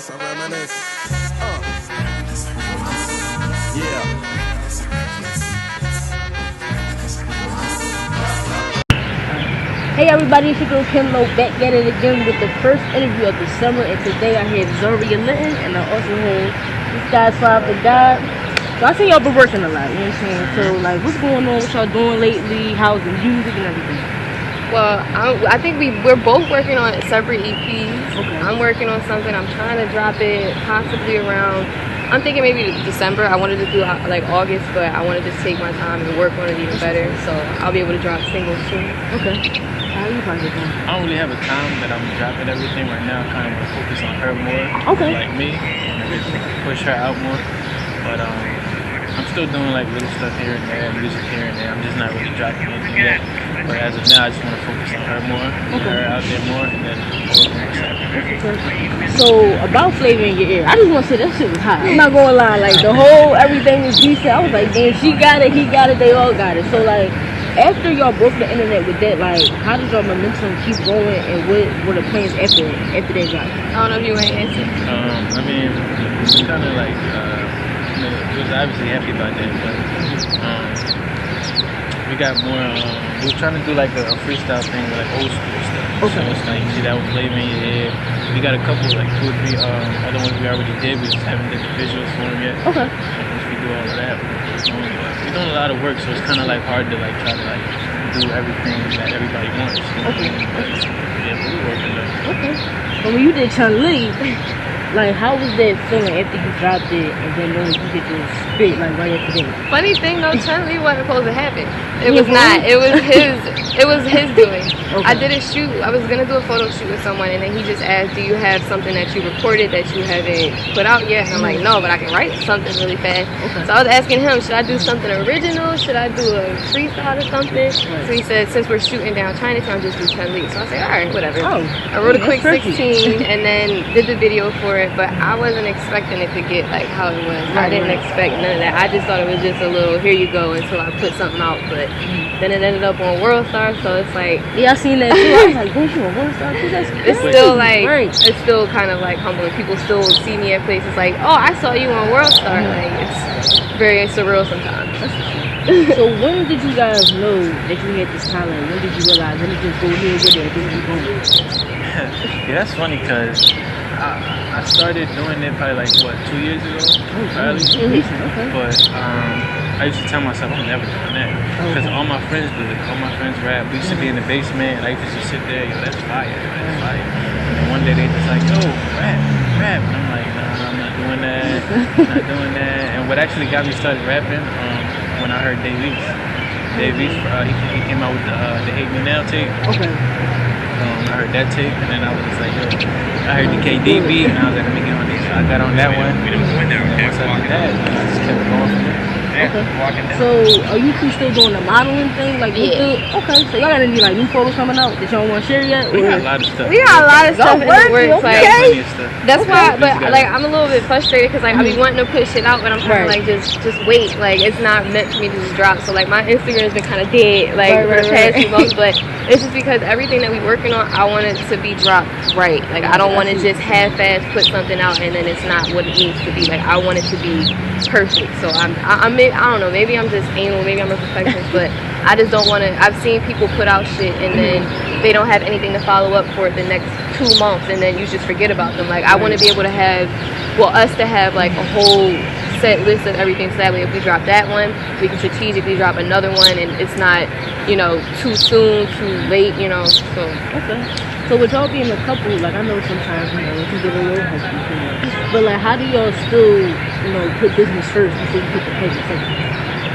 reminisce. Yeah. Hey everybody, it's your girl Kenlo back at it again with the first interview of the summer, and today I had Zaria and I also had this guy Suave the guy. So I see y'all been working a lot, you know what I'm saying? So like, what's going on? What y'all doing lately? How's the music and everything? Well, I think we're both working on separate EPs. Okay. I'm working on something. I'm trying to drop it possibly around, I'm thinking maybe December. I wanted to do like August, but I want to just take my time and work on it even better. So I'll be able to drop singles soon. Okay. How you find it going? I don't really have a time that I'm dropping everything right now. I kind of want to focus on her more. Okay. Like me, and just push her out more. But I'm still doing like little stuff here and there, music here and there. I'm just not really dropping anything yet. But as of now, I just want to focus on her more, get her out there more, and then work on myself. So about Flavor in Your Ear, I just want to say that shit was hot. I'm not gonna lie, like the whole everything was decent. I was like, damn, she got it, he got it, they all got it. So like, after y'all broke the internet with that, like, how did y'all momentum keep going, and what were the plans after that drop? I don't know if you want to answer. I mean, it's kind of like, you know, we was obviously happy about that, but we got more, we were trying to do like a freestyle thing with like old school stuff. Okay. So it's like, you see that with Flavor in Your Ear. We got a couple, like 2 or 3 other ones we already did. We just haven't did the visuals for them yet. Okay. Once we do all of that, we're doing a lot of work, so it's kind of like hard to like try to like do everything that everybody wants. Okay. But yeah, we're working though. Okay. But when you did Chun-Li, like, how was that feeling after you dropped it, and then knowing you could just spit like right after that? Funny thing though, Chun-Li wasn't supposed to happen. It was not. It was his doing. Okay. I did a shoot. I was gonna do a photo shoot with someone, and then he just asked, "Do you have something that you recorded that you haven't put out yet?" And I'm like, "No, but I can write something really fast." Okay. So I was asking him, "Should I do something original? Should I do a freestyle or something?" So he said, "Since we're shooting down Chinatown, just do Chun-Li." So I said, "All right, whatever." Oh, I wrote a quick perfect. 16 and then did the video for it, but I wasn't expecting it to get like how it was. I didn't expect none of that. I just thought it was just a little here you go until I put something out, but then it ended up on World Star, so it's like, yeah, I seen that too. I was like, "Don't you a World Star too?" That's it's crazy. still like, Right. it's still kind of like humbling. People still see me at places like, "Oh, I saw you on World Star." Like, it's very surreal sometimes. So when did you guys know that you had this talent? When did you realize? Let me just go here with it and then keep going. Yeah, that's funny because I started doing it probably like what 2 years ago, probably. Okay. But I used to tell myself I'm never doing that because all my friends do it. All my friends rap. We used to be in the basement, and I used to just sit there. Yo, that's fire, that's fire. And then one day they just like, yo, rap. And I'm like, nah, I'm not doing that. Not doing that. And what actually got me started rapping when I heard Dave East. He came out with the Hate Me Now tape. Okay. I heard that tape, and then I was just like, yo, I heard the KD beat, and I was like, let me get on this. So I got on that one. And then once I did that, I just kept going from there. Okay. So are you two still doing the modeling thing? Like, okay. So y'all got any like new photos coming out that y'all want to share yet? We got a lot of stuff. We got a lot of stuff in the works. Like, Plenty of stuff. that's why, but like, I'm a little bit frustrated because like I be wanting to put shit out, but I'm trying to like just wait. Like, it's not meant for me to just drop. So like my Instagram has been kind of dead like for the past few months, but it's just because everything that we working on, I want it to be dropped right. Like, I don't want to just half-ass put something out and then it's not what it needs to be. Like, I want it to be perfect. So I don't know, maybe I'm just anal, maybe I'm a perfectionist, but I just don't want to. I've seen people put out shit and then they don't have anything to follow up for it the next 2 months, and then you just forget about them. Like, I want to be able to have, us to have like a whole set list of everything, so that way if we drop that one, we can strategically drop another one, and it's not, too soon, too late, so. Okay. So with y'all being a couple, like, I know sometimes, it can get a little hectic, but like, how do y'all still, put business first before you put the pleasure second?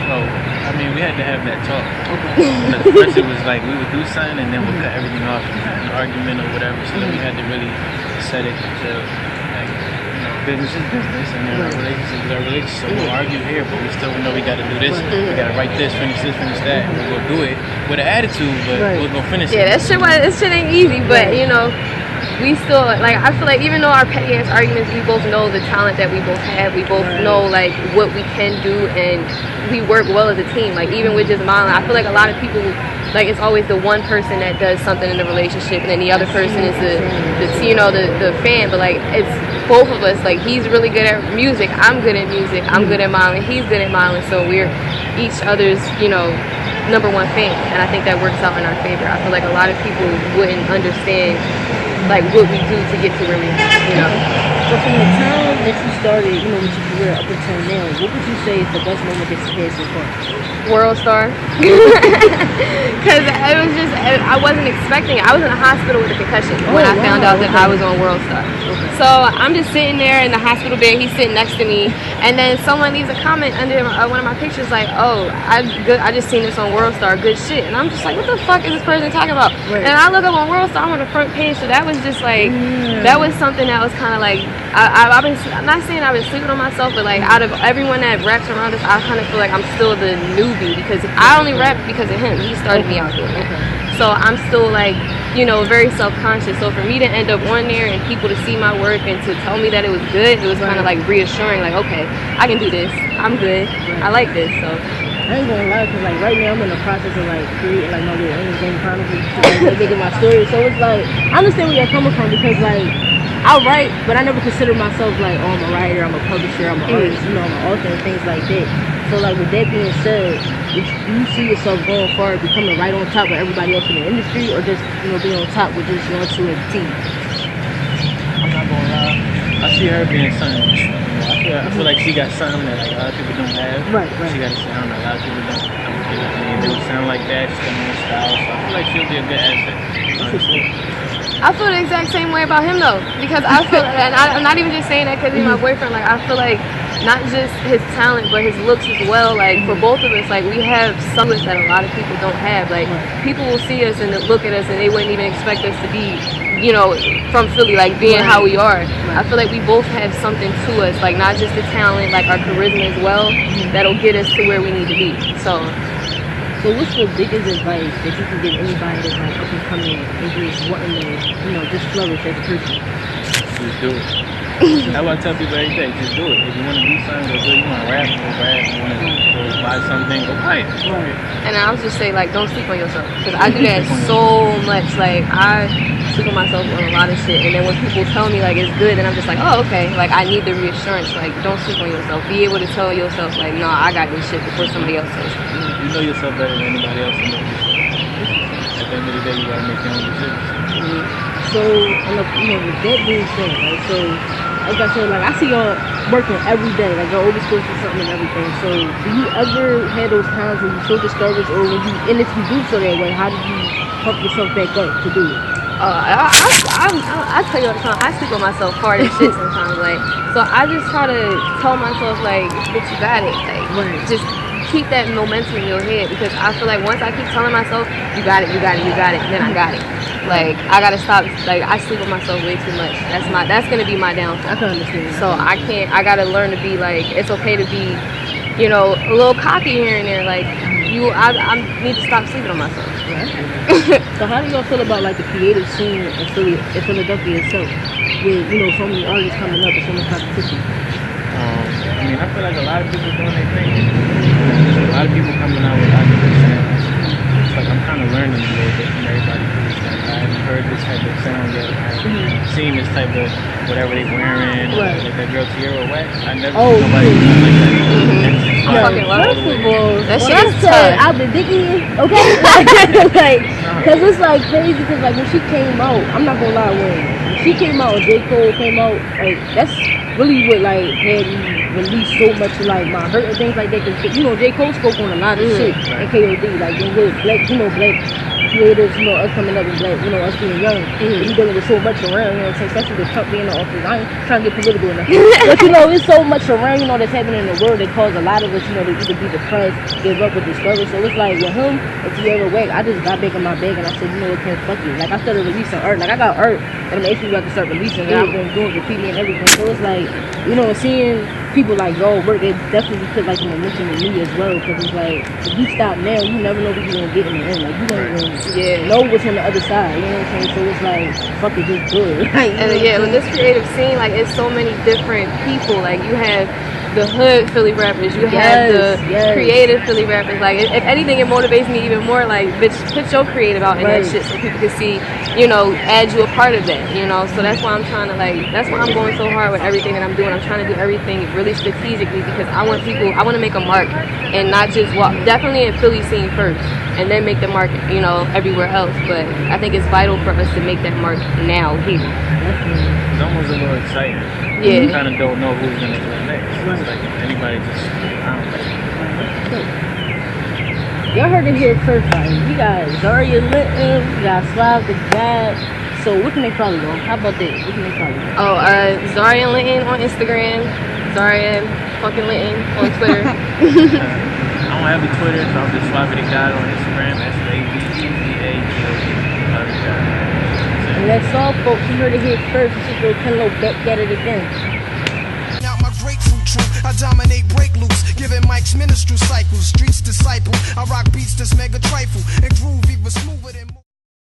Oh, I mean, we had to have that talk. Okay. Because first it was like we would do something and then we'll cut everything off and have an argument or whatever. So then we had to really set it to like, business is business, and then our relationship is our relationship. So we'll argue here, but we still know we got to do this. We got to write this, finish that, and we'll go do it with an attitude, but we'll go finish it. Yeah, that shit ain't easy, but we still, like, I feel like even though our petty ass arguments, we both know the talent that we both have. We both know, like, what we can do, and we work well as a team. Like, even with just modeling, I feel like a lot of people, like, it's always the one person that does something in the relationship, and then the other person is the fan. But, like, it's both of us. Like, he's really good at music. I'm good at music. I'm good at modeling. He's good at modeling. So we're each other's, number one fan, and I think that works out in our favor. I feel like a lot of people wouldn't understand, like, what we do to get to where we are, So from the time that you started, with your career up until now, what would you say is the best moment that you had so far? World Star. Because it was just, I wasn't expecting it. I was in the hospital with a concussion when I found out that I was on World Star. So I'm just sitting there in the hospital bed, he's sitting next to me, and then someone leaves a comment under one of my pictures like, oh, I just seen this on World Star, good shit. And I'm just like, what the fuck is this person talking about? And I look up on World Star, I'm on the front page, so that was just like, that was something that was kind of like, I'm not saying I've been sleeping on myself, but like out of everyone that raps around us, I kind of feel like I'm still the newbie, because I only rap because of him. He started me out doing that. So I'm still like, very self-conscious. So for me to end up on there and people to see my work and to tell me that it was good, it was kind of like reassuring, like, okay, I can do this. I'm good. I like this. So I ain't gonna lie, cause like right now I'm in the process of like creating like my little game chronicles, like making my story. So it's like I understand where you're coming from, because like I write, but I never consider myself like, oh, I'm a writer, I'm a publisher, I'm an artist, I'm an author and things like that. So like with that being said, do you see yourself going far, becoming right on top with everybody else in the industry, or just being on top with just your two and team? I'm not gonna lie, I see her being something. I feel like she got something that like a lot of people don't have. Right. She got a sound that a lot of people don't get. They don't sound like that. She's got her own style. So I feel like she'll be a good asset. Honestly. I feel the exact same way about him though, because I feel, and I'm not even just saying that because he's my boyfriend. Like, I feel like not just his talent, but his looks as well. Like, for both of us, like, we have something that a lot of people don't have. Like, people will see us and look at us, and they wouldn't even expect us to be, from Philly, like, being how we are. I feel like we both have something to us, like, not just the talent, like our charisma as well, that'll get us to where we need to be. So what's the biggest advice that you can give anybody that's like up and coming and just wanting to, just flourish as a person? Just do it. That's what I tell people every day. Just do it. If you want to do something, go do it. You want to rap, go rap. You want to go buy something, go buy it. And I'll just say, like, don't sleep on yourself, because I do that so much. Like, I sleep on myself on a lot of shit, and then when people tell me like it's good, and I'm just like, oh, okay. Like, I need the reassurance. Like, don't sleep on yourself. Be able to tell yourself like, no, I got this shit before somebody else does. You know yourself better than anybody else in the industry. At the end of the day, you gotta make your own decisions. So, with that being said, right? So, like I said, like I see y'all working every day, like y'all always supposed to do something and everything. So, do you ever have those times when you feel discouraged, or when you, and if you do feel that way, how do you pump yourself back up to do it? I tell you all the time, I sleep on myself hard as shit sometimes. Like, so I just try to tell myself like, bitch, you got it. Like, just keep that momentum in your head, because I feel like once I keep telling myself, you got it, then I got it. Like, I gotta stop. Like, I sleep on myself way too much. That's gonna be my downfall. I can understand. So I gotta learn to be like, it's okay to be, a little cocky here and there. Like, I need to stop sleeping on myself. So how do y'all feel about like the creative scene in Philadelphia itself, with so many artists coming up and so much competition? I feel like a lot of people doing their thing. A lot of people coming out with a lot of good sounds. It's like I'm kind of learning a little bit from everybody. Like, I haven't heard this type of sound yet. I haven't seen this type of whatever they wearing. Like that girl Tierra Wax. I never seen nobody sound like that. I fucking love it. That shit is tough. I've been digging, okay? Cause it's like crazy, cause like when she came out, I'm not gonna lie, when she came out, J. Cole came out, like that's really what like had me release so much of like my hurt and things like that. Cause J. Cole spoke on a lot of shit and KOD, like with black, black creators, us coming up and black, us being young, we dealing with so much around, especially with Trump being in office. I ain't trying to get political enough, but it's so much around, that's happening in the world that caused a lot of us, to either be depressed, give up, or discouraged. So it's like with him and Tierra Wax, I just got back in my bag and I said, what, can't fuck it. Like I started releasing art, like I got art, and I'm actually about to start releasing, and I've been doing graffiti and everything. So it's like, seeing people like go work, it definitely put like a momentum in me as well. Because it's like, if you stop now, you never know what you're gonna get in the end. Like you don't even know what's on the other side. You know what I'm saying? So it's like, fuck it, just do it. Like, and with this creative scene, like it's so many different people. Like you have the hood Philly rappers, you have the creative Philly rappers. Like if anything, it motivates me even more. Like bitch, put your creative out in that shit so people can see, you know, add you a part of that, you know. So that's why I'm trying to that's why I'm going so hard with everything that I'm doing. I'm trying to do everything really strategically because I want to make a mark and not just walk. Definitely in Philly scene first, and then make the mark, you know, everywhere else. But I think it's vital for us to make that mark now here. It's almost a little exciting. Yeah. You kind of don't know who's gonna do it next. It's like anybody just, I don't know. Y'all heard it here first, right? We got Zaria Linton, we got Suave the God. So what can they follow you on? How about that? What can they follow you on? Oh, Zaria Linton on Instagram, Zaria fucking Linton on Twitter. I don't have a Twitter, so I'm just Suave the God on Instagram. SUAVEDAGOD. And that's all, folks. You heard it here first. It's your girl Kenlo back at it again. I dominate, break loose, giving Mike's ministry cycles, streets disciple. I rock beats that's mega trifle and groovy.